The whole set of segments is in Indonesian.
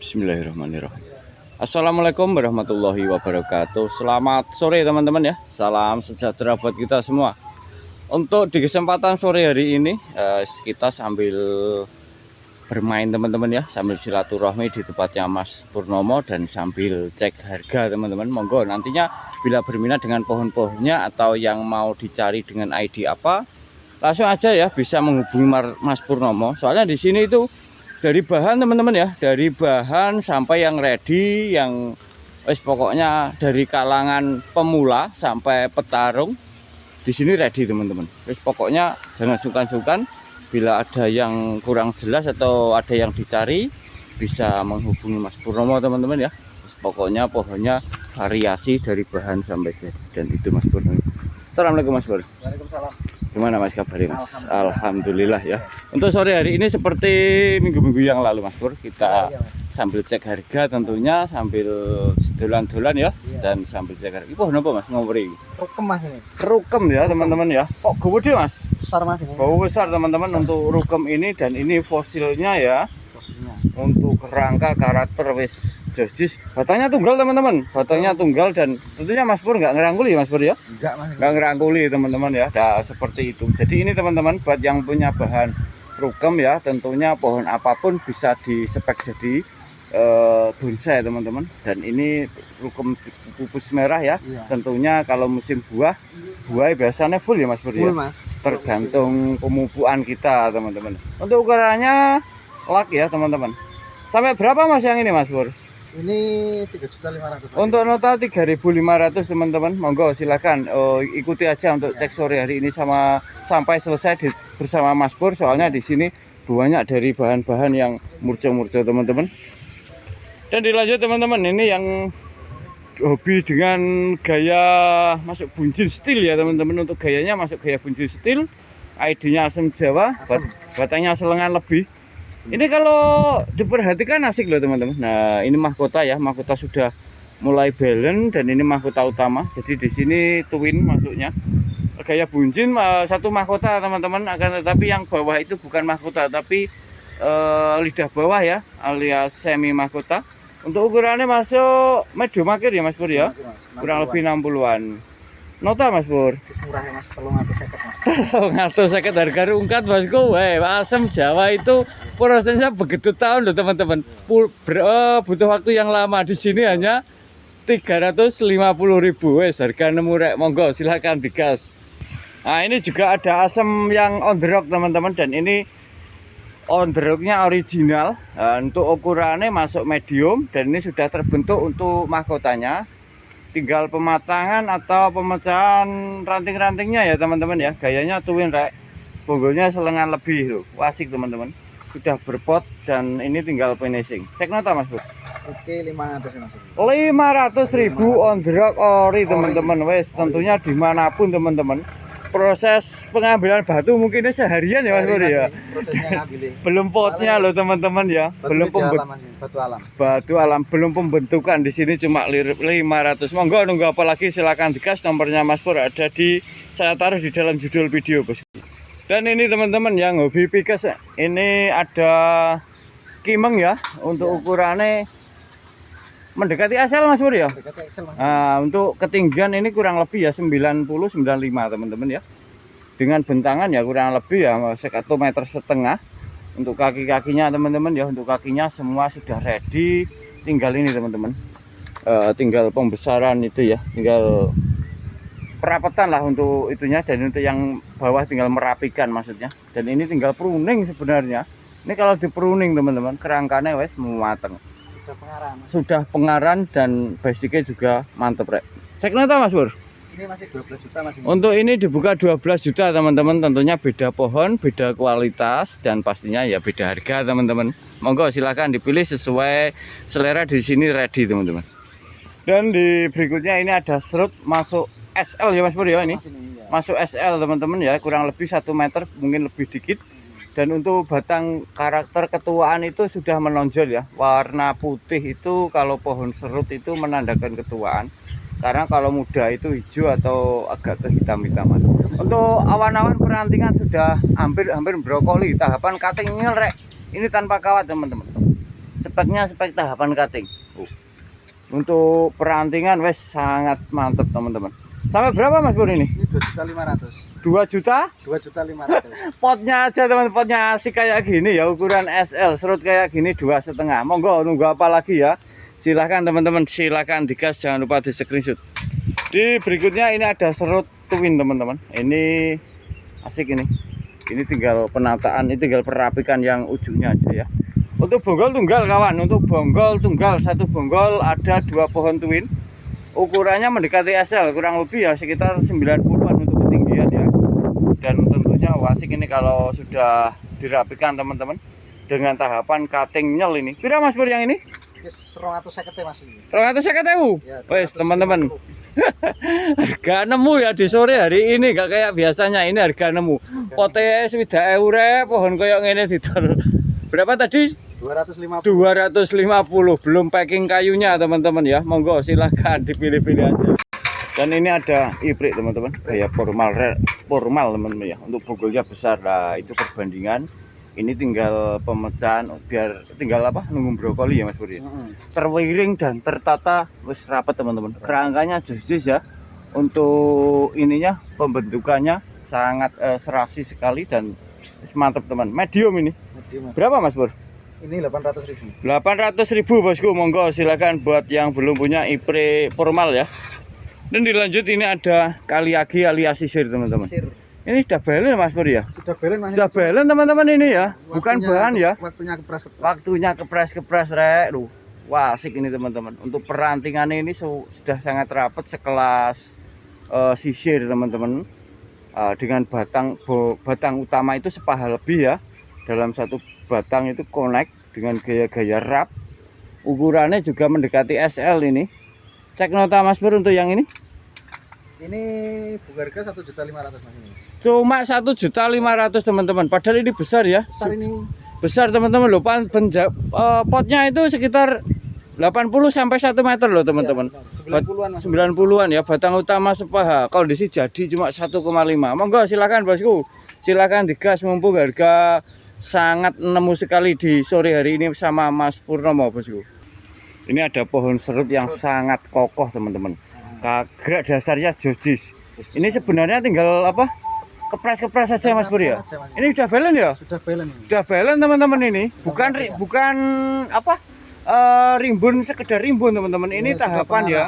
Bismillahirrahmanirrahim. Assalamualaikum warahmatullahi wabarakatuh. Selamat sore teman-teman ya. Salam sejahtera buat kita semua. Untuk di kesempatan sore hari ini kita sambil bermain teman-teman ya, sambil silaturahmi di tempatnya Mas Purnomo dan sambil cek harga teman-teman. Monggo nantinya bila berminat dengan pohon-pohonnya atau yang mau dicari dengan ID apa, langsung aja ya bisa menghubungi Mas Purnomo. Soalnya di sini itu dari bahan teman-teman ya, dari bahan sampai yang ready, yang pokoknya dari kalangan pemula sampai petarung di sini ready teman-teman. Pokoknya jangan sungkan-sungkan bila ada yang kurang jelas atau ada yang dicari bisa menghubungi Mas Purnomo teman-teman ya. Pokoknya pohonnya variasi dari bahan sampai jadi, dan itu Mas Purnomo. Assalamualaikum Mas Pur. Waalaikumsalam. Gimana Mas kabarnya Mas? Alhamdulillah ya. Untuk sore hari ini seperti minggu-minggu yang lalu Mas Pur, kita sambil cek harga tentunya, sambil dolan-dolan ya, dan sambil cek harga. Ibu kenapa Mas ngomori? Rukem Mas ini. Rukem ya teman-teman ya. Kok gede Mas? Besar Mas ini. Bau besar teman-teman untuk rukem ini, dan ini fosilnya ya. Posisinya. Untuk kerangka karakter wis jojis. Batangnya tunggal teman-teman. Batangnya tunggal dan tentunya Mas Pur nggak ngerangkuli Mas Pur ya. Enggak Mas. Nggak ngerangkuli teman-teman ya. Nah, seperti itu. Jadi ini teman-teman buat yang punya bahan rukem ya, tentunya pohon apapun bisa dispek jadi bonsai teman-teman. Dan ini rukem pupus merah ya. Iya. Tentunya kalau musim buah biasanya full ya Mas Pur ya. Full Mas. Tergantung pemupuan kita teman-teman. Untuk ukurannya lak ya teman-teman. Sampai berapa Mas yang ini Mas Pur? Ini 3.500.000. Untuk nota 3.500 teman-teman. Monggo silakan ikuti aja untuk cek sore hari ini sampai selesai bersama Mas Pur. Soalnya di sini banyak dari bahan-bahan yang murjo-murjo teman-teman. Dan dilanjut teman-teman, ini yang hobi dengan gaya masuk bunjil steel ya teman-teman. Untuk gayanya masuk gaya bunjil steel, ID-nya asem Jawa, batangnya selengan lebih. Ini kalau diperhatikan asik loh teman-teman. Nah ini mahkota ya, mahkota sudah mulai balance dan ini mahkota utama. Jadi di sini twin masuknya. Gaya bunjin satu mahkota teman-teman, akan tetapi yang bawah itu bukan mahkota tapi lidah bawah ya, alias semi mahkota. Untuk ukurannya masuk medium akhir ya Mas Pur ya, kurang lebih 60-an. Nota Mas Pur. Murah ya Mas, kalau ngatur seket Mas. Ngatur sakit harga rungkat Bosku. Asam Jawa itu prosesnya begitu tahun loh teman-teman. Butuh waktu yang lama. Di sini hanya 350.000. Wes harga nemu rek, monggo silahkan digas. Nah ini juga ada asam yang on the rock teman-teman, dan ini on the rocknya original. Untuk ukurannya masuk medium dan ini sudah terbentuk untuk mahkotanya. Tinggal pematangan atau pemecahan ranting-rantingnya ya teman-teman ya. Gayanya twin rek, bonggolnya selengan lebih loh, asik teman-teman. Sudah berpot dan ini tinggal finishing. Cek nota Mas Bro. Oke 500 Mas. 500.000 on the rock ori teman-teman. Wes tentunya dimanapun teman-teman. Proses pengambilan batu mungkin seharian ya Mas Bro ya. Prosesnya ngambilin. Belum potnya loh teman-teman ya. Belum batu alam. Batu alam, belum pembentukan. Di sini cuma 500. Monggo nunggu apa lagi, silakan digas. Nomornya Mas Pur ada saya taruh di dalam judul video Bos. Dan ini teman-teman yang hobi pikes, ini ada kimeng ya. Untuk ukurannya mendekati SL Mas Pur ya. Mendekati XL Mas. Nah, untuk ketinggian ini kurang lebih ya 90-95 teman-teman ya. Dengan bentangan ya kurang lebih ya 1,5 meter. Untuk kaki-kakinya teman-teman ya, untuk kakinya semua sudah ready. Tinggal ini teman-teman, tinggal pembesaran itu ya, tinggal perapetan lah untuk itunya, dan untuk yang bawah tinggal merapikan maksudnya. Dan ini tinggal pruning sebenarnya. Ini kalau di pruning teman-teman, kerangkanya wes mateng. Sudah pengaran dan basicnya juga mantep rek. Cek nota Mas Pur. Ini masih 12 juta Mas. Untuk ini dibuka 12 juta teman-teman. Tentunya beda pohon, beda kualitas, dan pastinya ya beda harga teman-teman. Monggo silahkan dipilih sesuai selera. Di sini ready teman-teman. Dan di berikutnya ini ada serut masuk SL ya Mas Pur ya, ini masuk SL teman-teman ya, kurang lebih 1 meter, mungkin lebih dikit. Dan untuk batang karakter ketuaan itu sudah menonjol ya. Warna putih itu kalau pohon serut itu menandakan ketuaan. Karena kalau muda itu hijau atau agak kehitam-hitaman. Untuk awan-awan perantingan sudah hampir brokoli, tahapan cutting rek. Ini tanpa kawat teman-teman. speknya spek tahapan cutting. Untuk perantingan wes sangat mantap teman-teman. Sampai berapa Mas Pur ini? Ini 2.500.000. 2 juta? 2.500.000. Potnya aja teman, potnya asik kayak gini ya, ukuran SL, serut kayak gini 2,5. Monggo, nunggu apa lagi ya? Silahkan teman-teman, silahkan digas, jangan lupa di screenshot. Di berikutnya ini ada serut twin teman-teman. Ini asik ini. Ini tinggal penataan, ini tinggal perapikan yang ujungnya aja ya. Untuk bonggol tunggal kawan, untuk bonggol tunggal satu bonggol ada 2 pohon twin. Ukurannya mendekati SL, kurang lebih ya sekitar 90-an untuk ketinggian ya. Dan tentunya wasik ini kalau sudah dirapikan teman-teman dengan tahapan cutting nyel ini. Pira Mas Pur yang ini? Wis 250 Mas ini. 250.000. Ya, Wes teman-teman. Harga nemu ya di sore hari ini, gak kayak biasanya. Ini harga nemu. Pote swidak eure, pohon koyok ngene didol. Berapa tadi? 250. 250, belum packing kayunya teman-teman ya. Monggo silahkan dipilih-pilih aja. Dan ini ada iprik teman-teman, kayak formal teman-teman ya. Untuk bonggolnya besar lah, itu perbandingan. Ini tinggal pemecahan, biar tinggal apa? Nunggu brokoli ya Mas Pur. Terwiring dan tertata wis rapat teman-teman. Kerangkanya jus ya. Untuk ininya pembentukannya sangat serasi sekali dan mantap teman. Medium ini. Medium. Berapa Mas Pur? Ini 800.000. 800.000 bosku, monggo silakan buat yang belum punya ipre formal ya. Dan dilanjut ini ada kaliagi alias sisir teman-teman. Sisir. Ini sudah belen Mas Pur ya? Sudah belen Mas. Sudah belen teman-teman ini ya. Bukan bahan ya. Waktunya kepres. Waktunya kepres rek. Duh, wah asik ini teman-teman. Untuk perantingannya ini sudah sangat rapat sekelas sisir teman-teman. Dengan batang utama itu sepaha lebih ya. Dalam satu batang itu connect dengan gaya-gaya wrap. Ukurannya juga mendekati SL ini. Cek nota Mas Pur untuk yang ini. Ini harga 1.500.000 Mas ini. Cuma 1.500.000 teman-teman. Padahal ini besar ya. Besar ini. Besar teman-teman loh. Potnya itu sekitar 80 sampai 1 meter loh teman-teman. Ya, 90-an Mas. 90-an ya. Batang utama sepaha. Kondisi jadi cuma 1,5. Monggo silakan bosku. Silakan digas mumpung harga sangat nemu sekali di sore hari ini sama Mas Purnomo bosku. Ini ada pohon serut yang sangat kokoh teman-teman. Gerak dasarnya jojis. Ini sebenarnya tinggal apa? Kepres saja Mas Pur ya. Ini sudah belen ya? Sudah belen. Sudah belen teman-teman ini. Bukan apa? Rimbun sekedar rimbun teman-teman. Ini tahapan ya.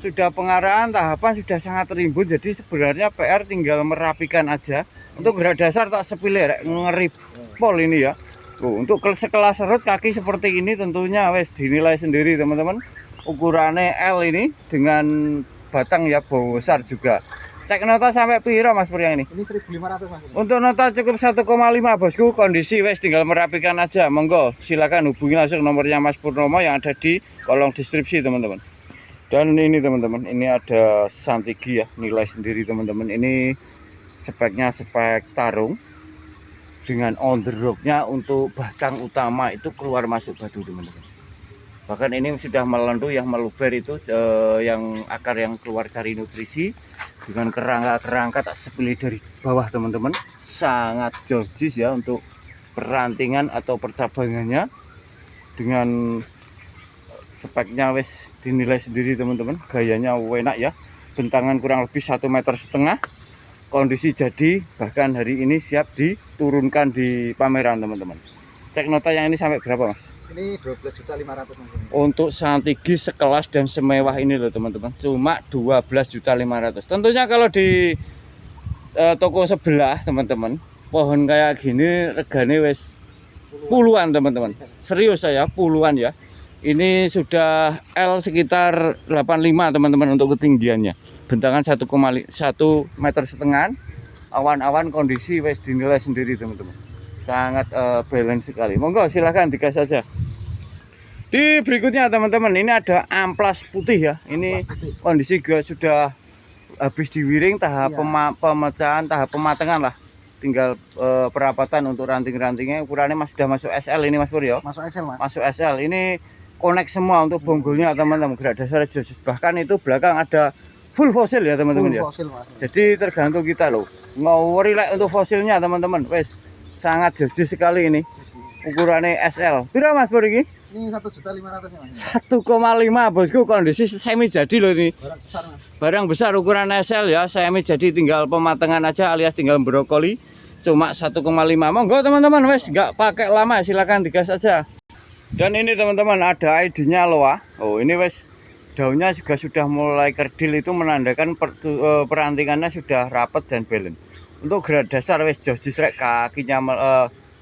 Sudah pengarahan, tahapan sudah sangat rimbun. Jadi sebenarnya PR tinggal merapikan aja. Untuk gerak dasar tak sepilih ngerip pol ini ya. Untuk sekelas serut kaki seperti ini tentunya wes dinilai sendiri teman-teman. Ukurannya L ini dengan batang ya besar juga. Cek nota sampai piro Mas Pur yang ini? Ini 1.500 Mas. Untuk nota cukup 1,5 bosku. Kondisi wes tinggal merapikan aja. Monggo silakan hubungi langsung nomornya Mas Purnomo yang ada di kolom deskripsi teman-teman. Dan ini teman-teman, ini ada Santigi ya, nilai sendiri teman-teman. Ini speknya spek tarung dengan on the rock-nya untuk batang utama itu keluar masuk batu teman-teman. Bahkan ini sudah melendu yang meluber itu yang akar yang keluar cari nutrisi dengan kerangka tak sepilih dari bawah teman-teman. Sangat jojis ya untuk perantingan atau percabangannya dengan speknya wes dinilai sendiri teman-teman. Gayanya enak ya. Bentangan kurang lebih 1,5 meter. Kondisi jadi bahkan hari ini siap diturunkan di pameran teman-teman. Cek nota yang ini sampai berapa Mas? Ini 12.500.000 Mas. Untuk Santigi sekelas dan semewah ini loh teman-teman, cuma 12.500. Tentunya kalau di toko sebelah teman-teman, pohon kayak gini regane wes puluhan teman-teman. Serius saya puluhan ya. Ini sudah L sekitar 85 teman-teman untuk ketinggiannya. Bentangan 1,1 meter. Awan-awan kondisi wes dinilai sendiri teman-teman. Sangat balance sekali. Monggo silahkan digas saja. Di berikutnya teman-teman, ini ada amplas putih ya. Ini kondisi juga sudah habis diwiring, tahap pemecahan, tahap pematangan lah. Tinggal perapatan untuk ranting-rantingnya. Ukurannya sudah masuk SL ini Mas Pur ya. Masuk SL Mas. Masuk SL. Ini connect semua untuk bonggolnya teman-teman. Gerak dasar jojis. Bahkan itu belakang ada full fosil ya teman-teman ya. Fosil, Mas. Jadi tergantung kita loh. Mau relax untuk fosilnya teman-teman. Wes sangat jojis sekali ini. Ukurannya SL. Berapa Mas Pur ini? Ini 1.500.000 Mas. 1,5 bosku, kondisi semi jadi loh ini. Barang besar Mas. Barang besar ukuran SL ya, semi jadi, tinggal pematangan aja alias tinggal brokoli. Cuma 1,5. Monggo teman-teman, wes nggak pakai lama, silakan digas aja. Dan ini teman-teman ada ID-nya loh. Oh, ini wes daunnya juga sudah mulai kerdil, itu menandakan perantingannya sudah rapat dan balance. Untuk grade dasar wes jojis rek, kakinya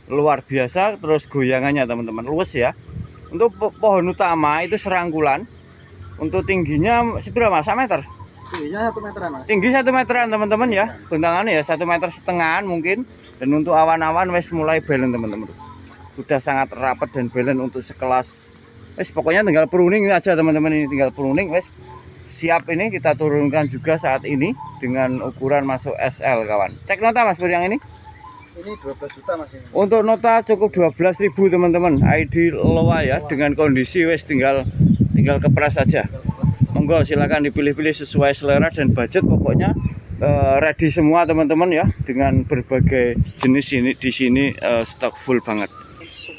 luar biasa, terus goyangannya teman-teman luwes ya. Untuk pohon utama itu serangkulan. Untuk tingginya seberapa Mas? 1 meter? Tingginya 1 meteran Mas. Tinggi 1 meteran teman-teman ya. Bentangannya ya 1,5 meter mungkin. Dan untuk awan-awan wes mulai balance teman-teman. Sudah sangat rapat dan balance untuk sekelas. Wes pokoknya tinggal pruning aja teman-teman, ini tinggal pruning wes. Siap ini kita turunkan juga saat ini dengan ukuran masuk SL kawan. Cek nota Mas Pur yang ini. Ini 12 juta Mas ini. Untuk nota cukup 12.000 teman-teman. ID Loa ya, dengan kondisi wes tinggal kepres saja. Monggo silakan dipilih-pilih sesuai selera dan budget, pokoknya ready semua teman-teman ya, dengan berbagai jenis ini di sini stok full banget.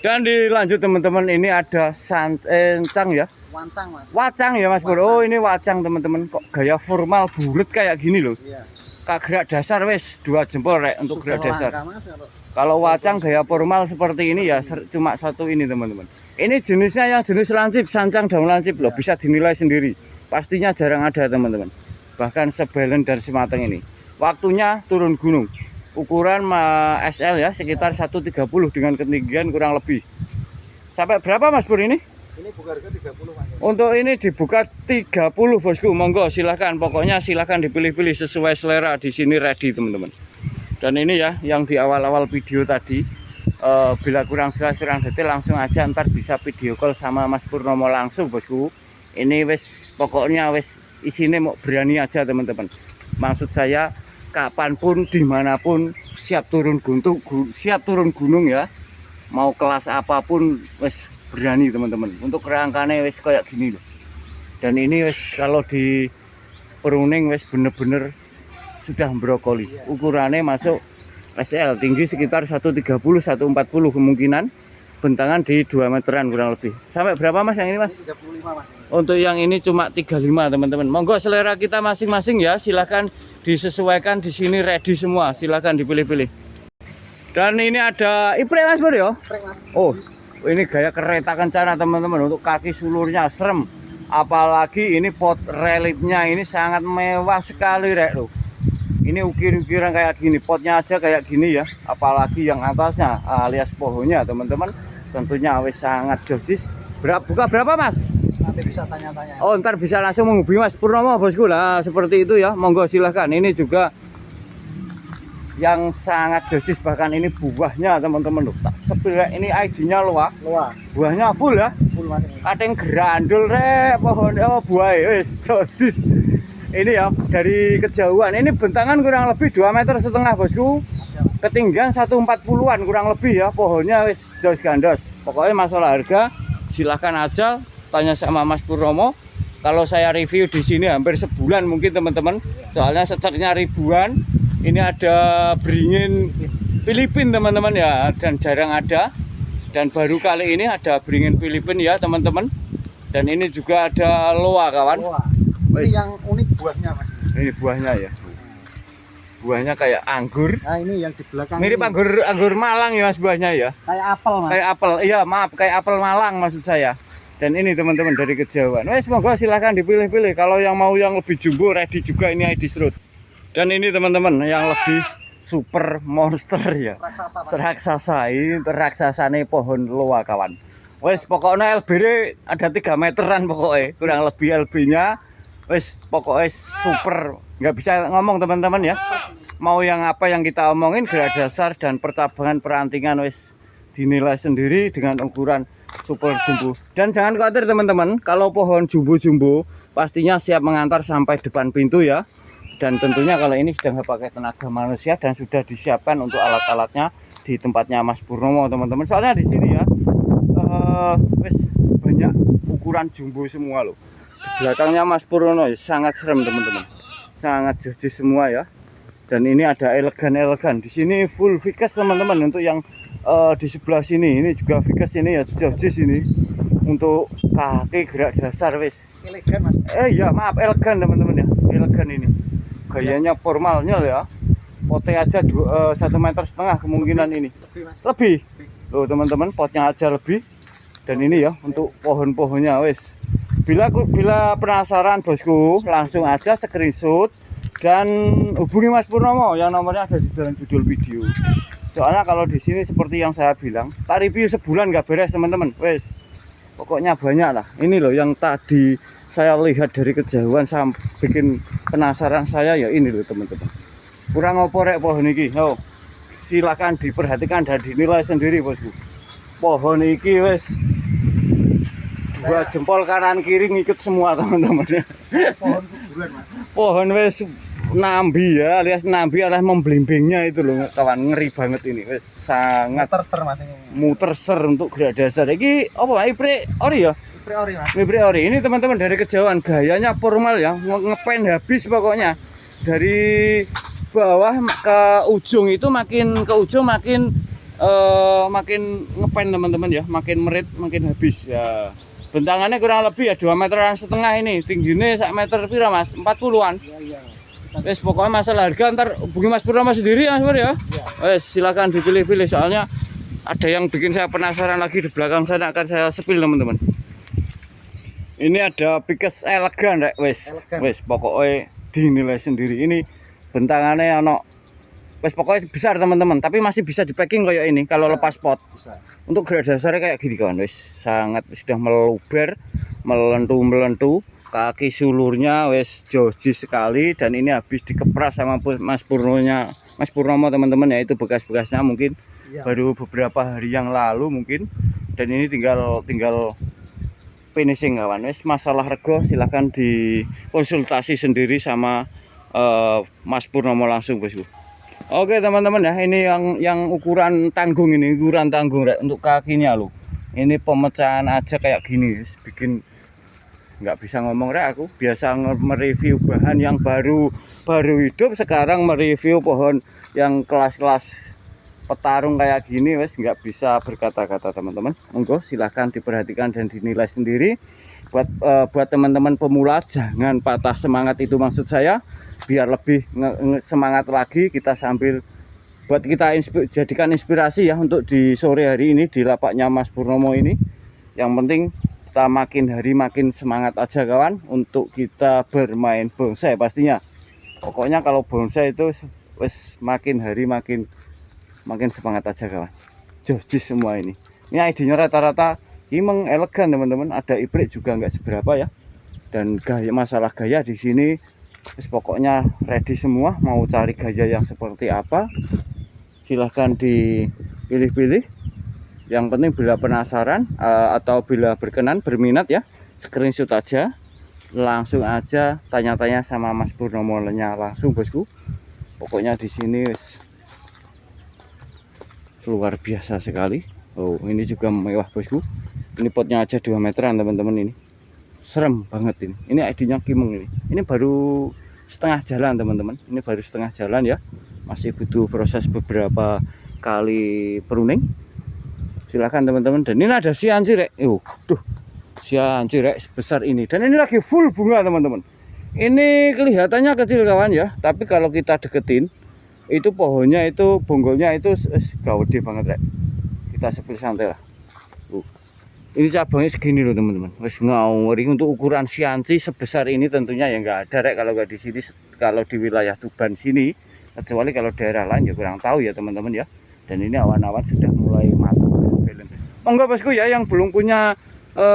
Dan dilanjut teman-teman, ini ada sancang ya. Wancang Mas. Wacang ya Mas Pur. Oh, ini wacang teman-teman, kok gaya formal bulat kayak gini loh. Iya. Kak gerak dasar wes 2 jempol rek untuk Sudah gerak dasar. langka, Mas, Kalau wacang gaya formal seperti ini ya cuma satu ini teman-teman. Ini jenisnya yang jenis lancip, sancang daun lancip loh, bisa dinilai sendiri. Pastinya jarang ada teman-teman. Bahkan sebelen dan semateng ini. Waktunya turun gunung. Ukuran SL ya, sekitar 130 dengan ketinggian kurang lebih. Sampai berapa Mas Pur ini? Ini buka harga 30 Mas. Untuk ini dibuka 30 bosku. Monggo silahkan, pokoknya silahkan dipilih-pilih sesuai selera, di sini ready teman-teman. Dan ini ya yang di awal-awal video tadi, bila kurang jelas kurang detail langsung aja ntar bisa video call sama Mas Purnomo langsung bosku. Ini wes pokoknya wes isinya mau berani aja teman-teman. Maksud saya kapanpun dimanapun siap turun gunung ya, mau kelas apapun wes berani teman-teman. Untuk rangkanya wes kayak gini loh. Dan ini wes kalau di pruning wes bener-bener sudah brokoli. Ukurannya masuk SL, tinggi sekitar 130 140 kemungkinan. Bentangan di 2 meteran kurang lebih. Sampai berapa Mas yang ini Mas? 35 Mas. Untuk yang ini cuma 35 teman-teman. Monggo selera kita masing-masing ya, silahkan disesuaikan, di sini ready semua, silahkan dipilih-pilih. Dan ini ada iprek Mas Bro ya. Prek Mas. Oh, ini gaya kereta kencana teman-teman, untuk kaki sulurnya serem. Apalagi ini pot relitnya ini sangat mewah sekali rek loh. Ini ukir-ukiran kayak gini, potnya aja kayak gini ya. Apalagi yang atasnya alias pohonnya teman-teman, tentunya wis sangat jojis. Buka berapa Mas? Nanti bisa tanya-tanya. Oh, ntar bisa langsung menghubungi Mas Purnomo bosku lah, seperti itu ya. Monggo silahkan. Ini juga yang sangat jojis, bahkan ini buahnya teman-teman loh. Tak sepil ini ID-nya loa. Buahnya full ya. Full Mas ini. Kadang gerandul rek pohonnya, buah wis jojis. Ini ya dari kejauhan. Ini bentangan kurang lebih 2,5 meter bosku. Ketinggian 140-an kurang lebih ya. Pohonnya wis jos gandos. Pokoknya masalah harga silahkan aja tanya sama Mas Purnomo. Kalau saya review di sini hampir sebulan mungkin teman-teman. Soalnya stoknya ribuan. Ini ada beringin Filipina teman-teman ya, dan jarang ada. Dan baru kali ini ada beringin Filipina ya teman-teman. Dan ini juga ada loa kawan. Ini yang unik buahnya Mas. Ini buahnya ya. Buahnya kayak anggur. Nah ini yang di belakang. Mirip ini. anggur Malang ya Mas buahnya ya. Kayak apel Mas. Kayak apel. Iya maaf, kayak apel Malang maksud saya. Dan ini teman-teman dari kejauhan. Wes semoga silahkan dipilih-pilih. Kalau yang mau yang lebih jumbo ready juga ini ID Serut. Dan ini teman-teman yang lebih super monster ya. Raksasa. Ini raksasa nih pohon loa kawan. Wes pokoknya LB ada 3 meteran pokoknya. Kurang lebih LB-nya. Wes pokoknya super, nggak bisa ngomong teman-teman ya. Mau yang apa yang kita omongin, gerak dasar dan percabangan perantingan wes dinilai sendiri dengan ukuran super jumbo. Dan jangan khawatir teman-teman, kalau pohon jumbo-jumbo pastinya siap mengantar sampai depan pintu ya. Dan tentunya kalau ini sudah nggak pakai tenaga manusia dan sudah disiapkan untuk alat-alatnya di tempatnya Mas Purnomo teman-teman. Soalnya di sini ya wes banyak ukuran jumbo semua loh. Di belakangnya Mas Purnomo sangat serem teman-teman, sangat jojis semua ya. Dan ini ada elegan-elegan di sini full Vicus teman-teman. Untuk yang di sebelah sini ini juga Vicus ini ya jojis ini. untuk kaki gerak dasar wis. Elegan Mas. Ya maaf, elegan teman-teman ya, elegan ini. Gayanya formalnya ya. Potnya aja 1,5 meter kemungkinan ini. Lebih Mas. Lebih. Loh teman-teman, potnya aja lebih. Dan ini ya untuk pohon-pohonnya wis. Bila penasaran bosku, langsung aja screenshot dan hubungi Mas Purnomo yang nomornya ada di dalam judul video. Soalnya kalau di sini seperti yang saya bilang, tak review sebulan nggak beres teman-teman. Wes, pokoknya banyak lah. Ini loh yang tadi saya lihat dari kejauhan sampai bikin penasaran saya ya ini loh teman-teman. Kurang oporek pohon ini. Oh, silakan diperhatikan dan dinilai sendiri bosku. Pohon ini wes 2 jempol kanan kiri ngikut semua teman-teman. Pohon kuburan Mas. Pohon wes nambi ya, alias nambi alias memblimbingnya itu loh kawan, ngeri banget ini wes sangat Terser Mas ini. muter ser untuk gerak dasar. Ini apa ipre ori ya? Ipre ori Mas. Ipre ori ini teman-teman dari kejauhan gayanya formal ya, ngepen habis pokoknya. Dari bawah ke ujung itu makin ke ujung makin ngepen teman-teman ya, makin merit makin habis ya. Bentangannya kurang lebih ya 2,5 meter ini, tingginya 1 meter pira Mas? 40-an. Iya. Wes pokoknya masalah harga ntar hubungi Mas Purnomo sendiri ya Mas Pur ya. Wes silakan dipilih-pilih soalnya ada yang bikin saya penasaran lagi di belakang sana akan saya sepil teman-teman. Ini ada Pikes elegan rek wes. Elegan. Wes pokoknya dinilai sendiri ini bentangannya ono wes pokoknya besar teman-teman, tapi masih bisa di packing kayak ini kalau lepas pot. Bisa. Untuk gerak dasarnya kayak gini kawan wes sangat sudah meluber, melentu, kaki sulurnya wes joji sekali dan ini habis dikepras sama Mas Purnomo teman-teman ya, itu bekas-bekasnya mungkin Iya. baru beberapa hari yang lalu mungkin, dan ini tinggal finishing kawan wes. Masalah rego silahkan dikonsultasi sendiri sama Mas Purnomo langsung bosku. Oke teman-teman ya, ini yang ukuran tanggung ini, ukuran tanggung rek, untuk kakinya loh. Ini pemecahan aja kayak gini, bikin nggak bisa ngomong rek aku. Biasa mereview bahan yang baru hidup, sekarang mereview pohon yang kelas-kelas petarung kayak gini, wes nggak bisa berkata-kata teman-teman. Monggo silahkan diperhatikan dan dinilai sendiri. Buat teman-teman pemula jangan patah semangat, itu maksud saya. Biar lebih semangat lagi kita sambil buat kita jadikan inspirasi ya untuk di sore hari ini di lapaknya Mas Purnomo ini. Yang penting kita makin hari makin semangat aja kawan untuk kita bermain bonsai pastinya. Pokoknya kalau bonsai itu wes makin hari makin semangat aja kawan. Jojis semua ini. Ini ID-nya rata-rata imeng elegan teman-teman. Ada ibrik juga nggak seberapa ya. Dan masalah gaya di sini pokoknya ready semua. Mau cari gaya yang seperti apa silahkan dipilih-pilih. Yang penting bila penasaran atau bila berkenan berminat ya, screenshot aja, langsung aja tanya-tanya sama Mas Purnomo langsung bosku. Pokoknya di sini luar biasa sekali. Oh ini juga mewah bosku. Ini potnya aja 2 meteran teman-teman, ini serem banget ini. Ini ID-nya Kimeng ini. Ini baru setengah jalan teman-teman. Ini baru setengah jalan ya. Masih butuh proses beberapa kali pruning. Silakan teman-teman. Dan ini ada sianci rek. Tuh. Sianci rek sebesar ini. Dan ini lagi full bunga teman-teman. Ini kelihatannya kecil kawan ya. Tapi kalau kita deketin itu pohonnya itu bonggolnya itu gede banget rek. Kita sepil santai lah. Ini cabangnya segini loh teman-teman. Wes ngawur untuk ukuran sianci sebesar ini tentunya ya nggak ada rek kalau nggak di sini, kalau di wilayah Tuban sini, kecuali kalau daerah lain ya kurang tahu ya teman-teman ya. Dan ini awan-awan sudah mulai matang. Monggo bosku ya yang belum punya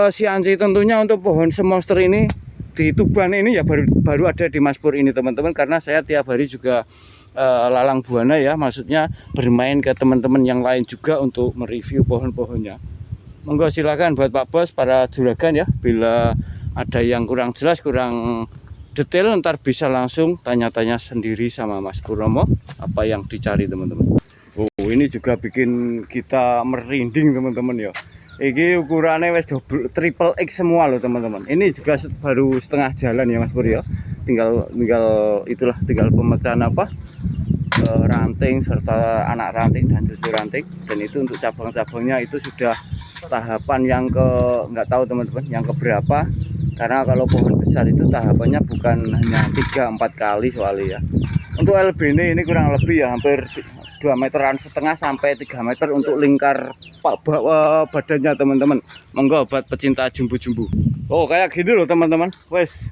sianci tentunya untuk pohon semonster ini di Tuban ini ya baru ada di Mas Pur ini teman-teman, karena saya tiap hari juga lalang buana ya, maksudnya bermain ke teman-teman yang lain juga untuk mereview pohon-pohonnya. Monggo silakan buat Pak Bos, para juragan ya, bila ada yang kurang jelas, kurang detail, ntar bisa langsung tanya-tanya sendiri sama Mas Purnomo apa yang dicari teman-teman. Oh ini juga bikin kita merinding teman-teman ya. Ini ukurannya wes triple X semua loh teman-teman. Ini juga baru setengah jalan ya Mas Pur ya. Tinggal pemecahan ranting serta anak ranting dan cucu ranting. Dan itu untuk cabang-cabangnya itu sudah tahapan yang ke nggak tahu teman-teman yang keberapa, karena kalau pohon besar itu tahapannya bukan hanya 3-4 kali soalnya ya. Untuk LB ini kurang lebih ya hampir 2,5 meteran sampai 3 meter untuk lingkar badannya teman-teman. Monggo buat pecinta jumbo-jumbo. Oh kayak gini loh teman-teman, wes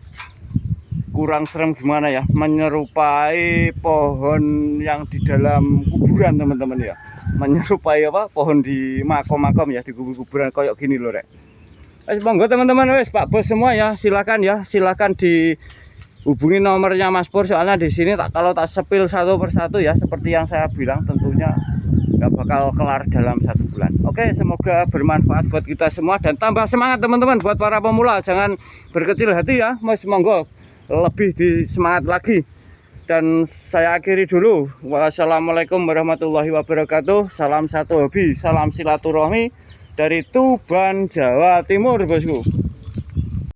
kurang serem gimana ya, menyerupai pohon yang di dalam kuburan teman-teman ya, menyerupai apa pohon di makom-makom ya, di kuburan kayak gini loh rek. Monggo teman-teman, wes Pak Bos semua ya, silakan dihubungi nomornya Mas Pur, soalnya di sini kalau tak sepil satu persatu ya, seperti yang saya bilang tentunya nggak bakal kelar dalam 1 bulan. Oke, semoga bermanfaat buat kita semua dan tambah semangat teman-teman buat para pemula, jangan berkecil hati ya, Mas. Monggo lebih semangat lagi. Dan saya akhiri dulu. Wassalamualaikum warahmatullahi wabarakatuh. Salam satu hobi, salam silaturahmi dari Tuban, Jawa Timur, bosku.